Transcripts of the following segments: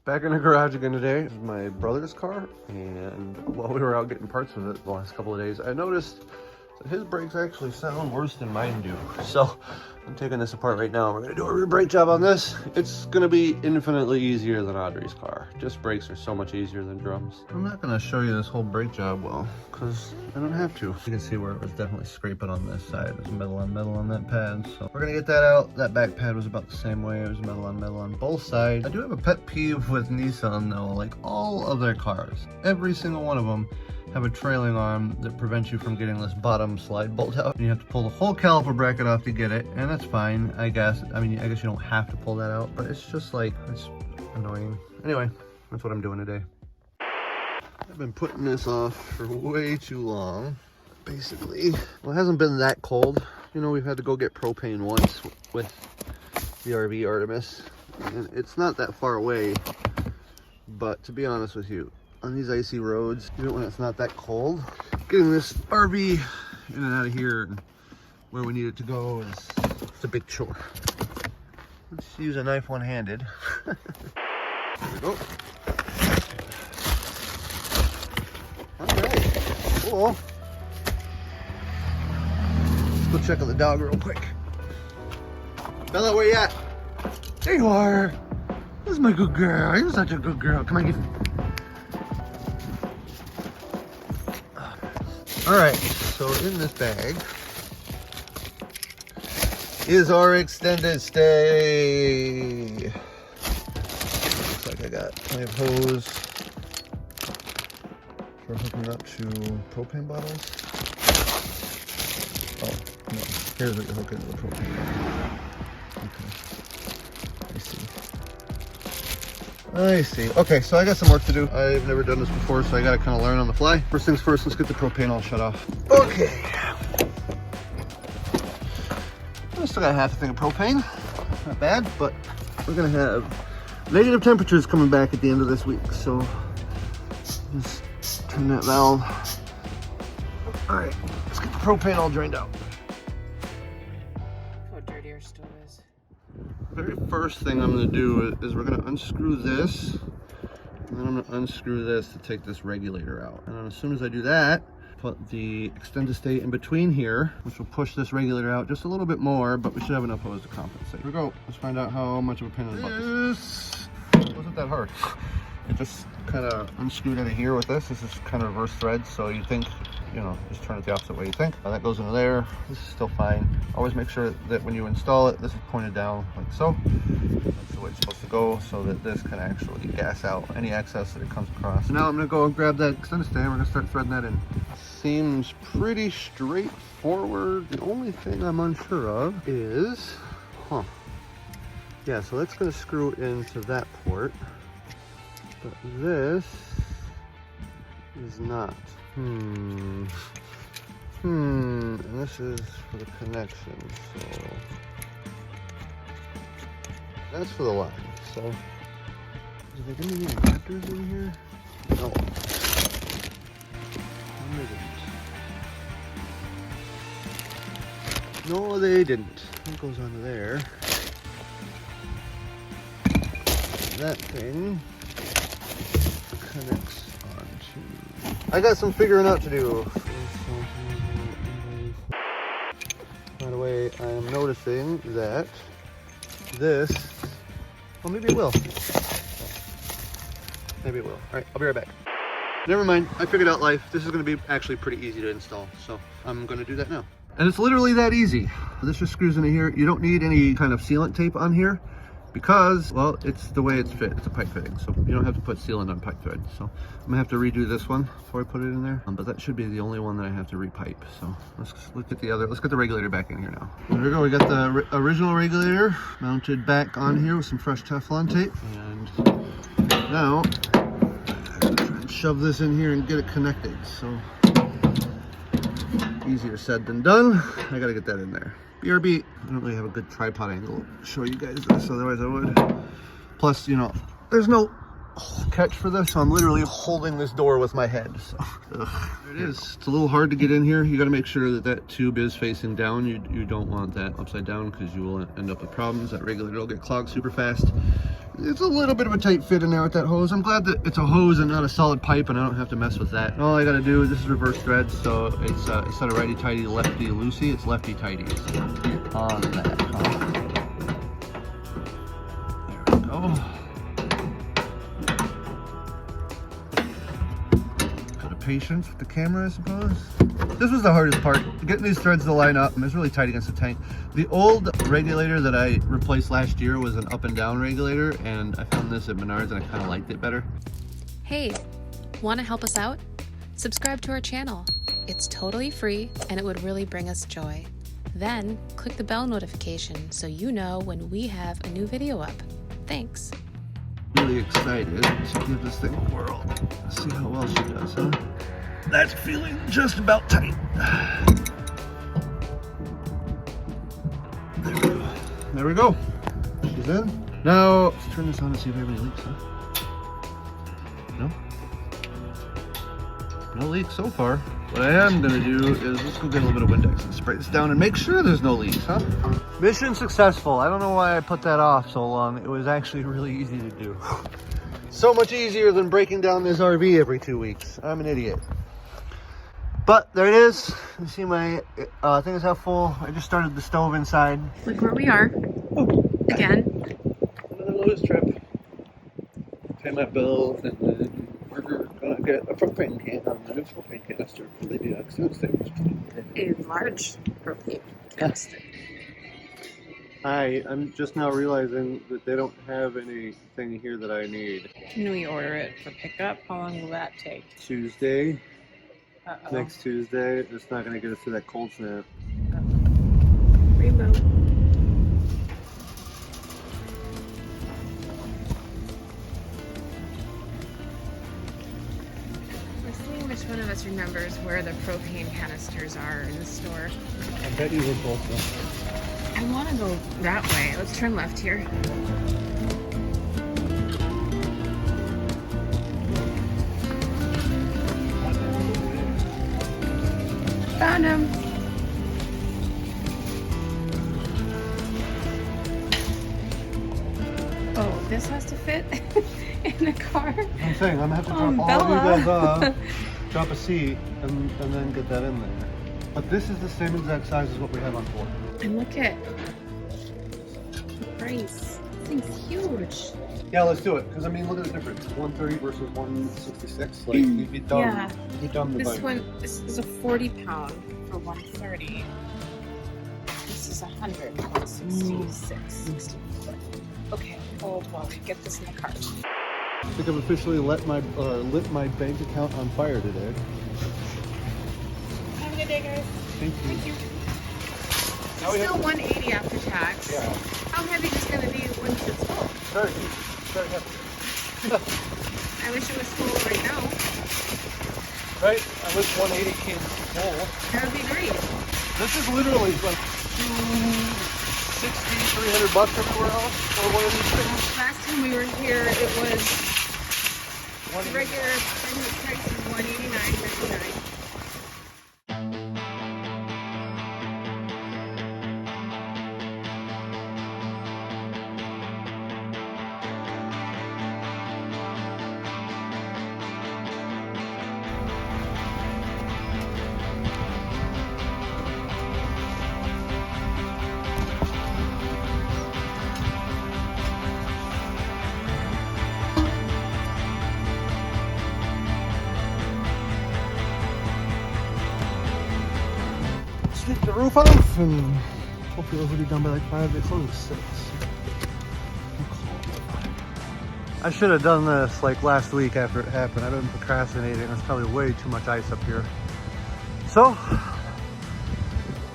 Back in the garage again today. This is my brother's car, and while we were out getting parts with it the last couple of days, I noticed that his brakes actually sound worse than mine do. So I'm taking this apart right now. We're gonna do a rear brake job on this. It's gonna be infinitely easier than Audrey's car. Just brakes are so much easier than drums. I'm not gonna show you this whole brake job well, because I don't have to. You can see where it was definitely scraping on this side. There's metal on that pad. So we're gonna get that out. That back pad was about the same way. It was metal on both sides. I do have a pet peeve with Nissan though. Like all of their cars, every single one of them have a trailing arm that prevents you from getting this bottom slide bolt out. You have to pull the whole caliper bracket off to get it, and that's fine, I guess. I mean, I guess you don't have to pull that out, but it's just like, it's annoying. Anyway, that's what I'm doing today. I've been putting this off for way too long, basically. Well, it hasn't been that cold. You know, we've had to go get propane once with the RV Artemis, and it's not that far away, but to be honest with you, on these icy roads, even when it's not that cold, getting this RV in and out of here and where we need it to go is it's a big chore. Let's use a knife one-handed. There we go. All right, cool. Let's go check on the dog real quick. Bella, where you at? There you are. This is my good girl. You're such a good girl. Come on, get. All right, so in this bag is our extended stay. Looks like I got plenty of hose for hooking up to propane bottles. Oh, no, here's what you hook into the propane bottle. Okay, I see. Okay, so I got some work to do. I've never done this before, so I gotta kind of learn on the fly. First things first, let's get the propane all shut off. Okay. I still got half a thing of propane. Not bad, but we're gonna have negative temperatures coming back at the end of this week, so just turn that valve. All right, let's get the propane all drained out. How dirty our stove is. Very first thing I'm going to do is we're going to unscrew this, and then I'm going to unscrew this to take this regulator out. And then as soon as I do that, put the extended stay in between here, which will push this regulator out just a little bit more, but we should have enough hose to compensate. Here we go. Let's find out how much of a pain in the butt this wasn't that hard. It just kind of unscrewed out of here with this. This is kind of reverse thread, so you think, you know, just turn it the opposite way you think. That goes into there. This is still fine. Always make sure that when you install it, this is pointed down like so. That's the way it's supposed to go, so that this can actually gas out any excess that it comes across. So now I'm gonna go and grab that extended stay and we're gonna start threading that in. Seems pretty straightforward. The only thing I'm unsure of is, yeah, so that's gonna screw into that port, but this is not. And this is for the connection, so that's for the line. So, is there gonna be any adapters in here? No. No, they didn't. It goes onto there. That thing connects onto. I got some figuring out to do. By the way, I am noticing that this, well, maybe it will. Maybe it will. All right, I'll be right back. Never mind, I figured out life. This is gonna be actually pretty easy to install, so I'm gonna do that now. And it's literally that easy. This just screws into here. You don't need any kind of sealant tape on here, because, well, it's the way it's fit. It's a pipe fitting, so you don't have to put sealant on pipe thread. So I'm gonna have to redo this one before I put it in there. But that should be the only one that I have to repipe. So let's look at the other. Let's get the regulator back in here now. There we go. We got the original regulator mounted back on here with some fresh Teflon tape. And now I'm gonna try and shove this in here and get it connected. So easier said than done. I gotta get that in there. BRB. I don't really have a good tripod angle to show you guys this, otherwise I would. Plus, you know, there's no catch for this, so I'm literally holding this door with my head. So there it is. It's a little hard to get in here. You got to make sure that that tube is facing down. You don't want that upside down, because you will end up with problems. That regulator will get clogged super fast. It's a little bit of a tight fit in there with that hose. I'm glad that it's a hose and not a solid pipe, and I don't have to mess with that. And all I gotta do is, this is reverse thread, so it's instead of righty-tighty, lefty-loosey, it's lefty-tighty on that. There we go. Patience with the camera, I suppose. This was the hardest part, getting these threads to line up, and it's really tight against the tank. The old regulator that I replaced last year was an up and down regulator, and I found this at Menards and I kind of liked it better. Hey, want to help us out? Subscribe to our channel. It's totally free and it would really bring us joy. Then click the bell notification so you know when we have a new video up. Thanks. Really excited to give this thing a whirl. Let's see how well she does, huh? That's feeling just about tight. There we go. There we go. She's in. Now, let's turn this on and see if anybody leaks, huh? No? No leaks so far. What I am gonna do is let's go get a little bit of Windex and spray this down and make sure there's no leaks, huh? Mission successful. I don't know why I put that off so long. It was actually really easy to do. So much easier than breaking down this RV every 2 weeks. I'm an idiot. But there it is. You see my thing is half full. I just started the stove inside. Look where we are. Again. Another Lewis trip. Pay my bills, and then we're gonna get a propane can on the new propane canister for the deoxys thing. A large propane canister. I'm just now realizing that they don't have anything here that I need. Can we order it for pickup? How long will that take? Tuesday. Uh-oh. Next Tuesday. It's not gonna get us through that cold snap. Rainbow. Let's see which one of us remembers where the propane canisters are in the store. I bet you would both know. I want to go that way. Let's turn left here. Found him. Oh, this has to fit in the car? I'm saying, I'm gonna have to drop all Bella. of you guys off, drop a seat, and then get that in there. But this is the same exact size as what we have on board. And look at the price. This thing's huge. Yeah, let's do it. Because I mean, look at the difference. 130 versus 166. Like, you'd be dumb. Yeah. You'd be dumb to buy. This is a 40 pound for 130. This is 100, 166, 64. Okay, hold while we get this in the car. I think I've officially lit my bank account on fire today. Have a good day, guys. Thank you. Thank you. Now we Still have 180 after tax. Yeah. How heavy is this going to be once it's full? Sorry. Sorry. I wish it was full right now. Right? I wish 180 came full. That would be great. This is literally like $260, $300 everywhere else for one of these things. Last time we were here, it was the regular price is $189.59. Take the roof off, and hopefully it'll be done by like 5. They close at 6. I should have done this like last week after it happened. I've been procrastinating. There's probably way too much ice up here. So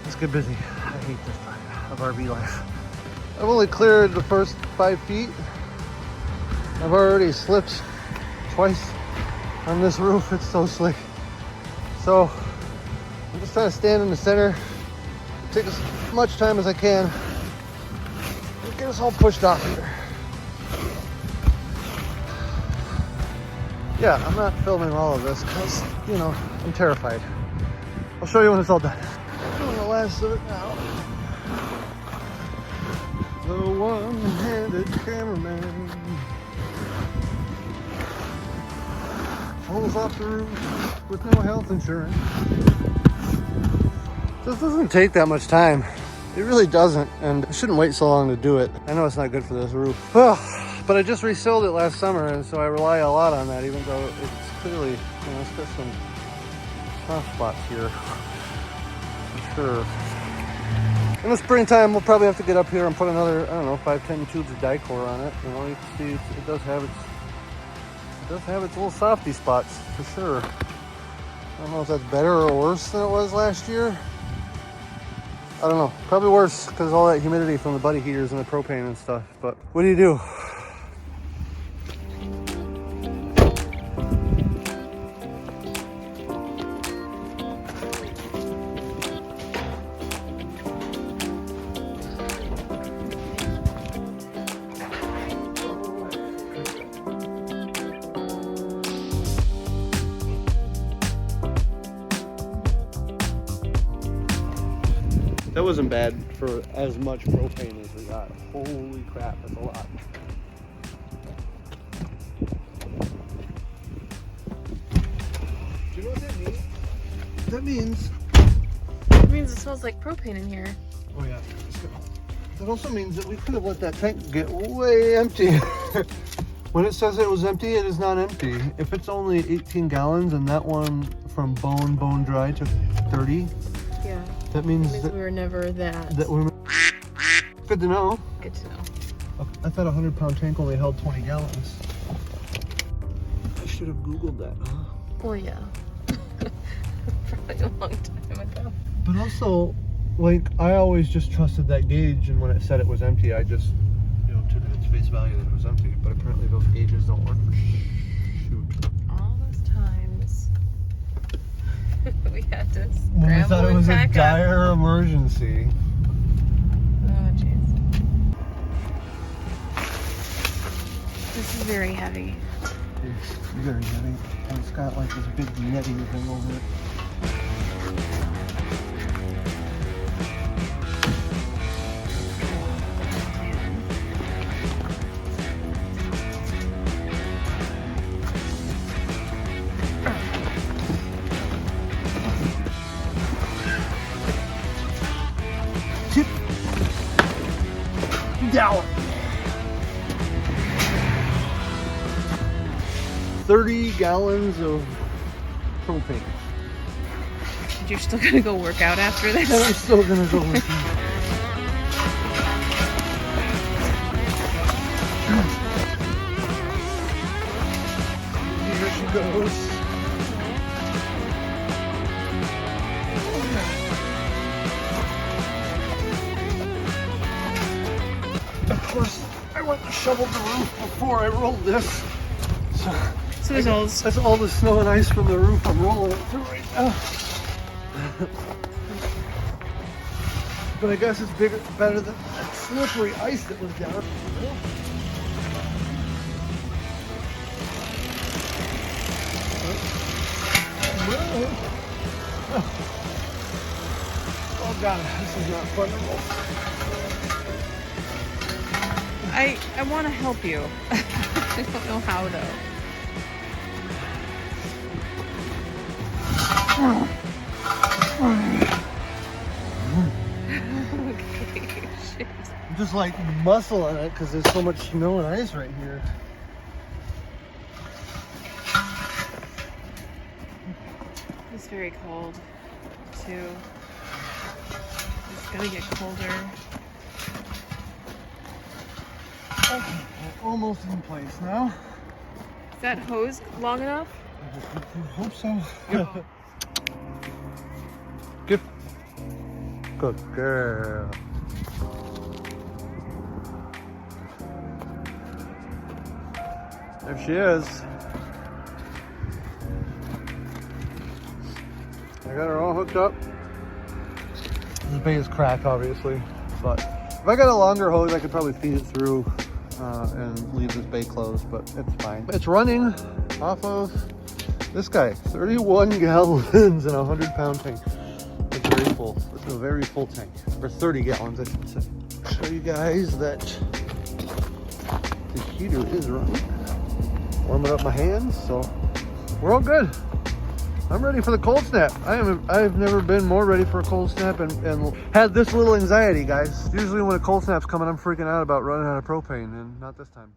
let's get busy. I hate this part of RV life. I've only cleared the first 5 feet. I've already slipped twice on this roof. It's so slick. So I'm just trying to stand in the center, take as much time as I can, and get us all pushed off here. Yeah, I'm not filming all of this because, you know, I'm terrified. I'll show you when it's all done. I'm doing the last of it now. The one-handed cameraman. Pulls off the roof with no health insurance. This doesn't take that much time. It really doesn't, and I shouldn't wait so long to do it. I know it's not good for this roof. But I just resealed it last summer, and so I rely a lot on that, even though it's clearly, you know, it's got some soft spots here, for sure. In the springtime, we'll probably have to get up here and put another, I don't know, 5-10 tubes of Dicor on it. You know, you can see it does have its little softy spots, for sure. I don't know if that's better or worse than it was last year. I don't know, probably worse because of all that humidity from the buddy heaters and the propane and stuff, but what do you do? That wasn't bad for as much propane as we got. Holy crap, that's a lot. Do you know what that means? That means... It means it smells like propane in here. Oh yeah. That also means that we could have let that tank get way empty. When it says it was empty, it is not empty. If it's only 18 gallons and that one from bone dry took 30, Yeah. that means It means we were never that. we're good to know. Good to know. I thought a 100-pound tank only held 20 gallons. I should have Googled that, huh? Well, yeah. Probably a long time ago. But also, like, I always just trusted that gauge, and when it said it was empty, I just, you know, took it at face value that it was empty. But apparently those gauges don't work for shoot. All those times we had to When we scramble thought it and was a pack up. dire emergency. Oh, jeez. This is very heavy. It's very heavy, and it's got like this big netting thing over it. Tip down. 30 gallons of propane. You're still gonna go work out after this? And I'm still gonna go with you. Here she goes. Of course, I went and shoveled the roof before I rolled this. So there's all That's all the snow and ice from the roof I'm rolling it through right now. But I guess it's better than that slippery ice that was down. Oh god, this is not fun at all. I want to help you. I don't know how though. Okay, shit. I'm just like muscling it because there's so much snow and ice right here. It's very cold too. It's gonna get colder. Okay, we're almost in place now. Is that hose long enough? I hope so. Good girl. There she is. I got her all hooked up. The bay is cracked, obviously, but if I got a longer hose, I could probably feed it through and leave this bay closed, but it's fine. It's running off of this guy, 31 gallons in a 100-pound tank. It's very full. It's a very full tank, or 30 gallons, I should say. Show you guys that the heater is running. Warming up my hands, so we're all good. I'm ready for the cold snap. I've never been more ready for a cold snap and had this little anxiety, guys. Usually when a cold snap's coming, I'm freaking out about running out of propane, and not this time.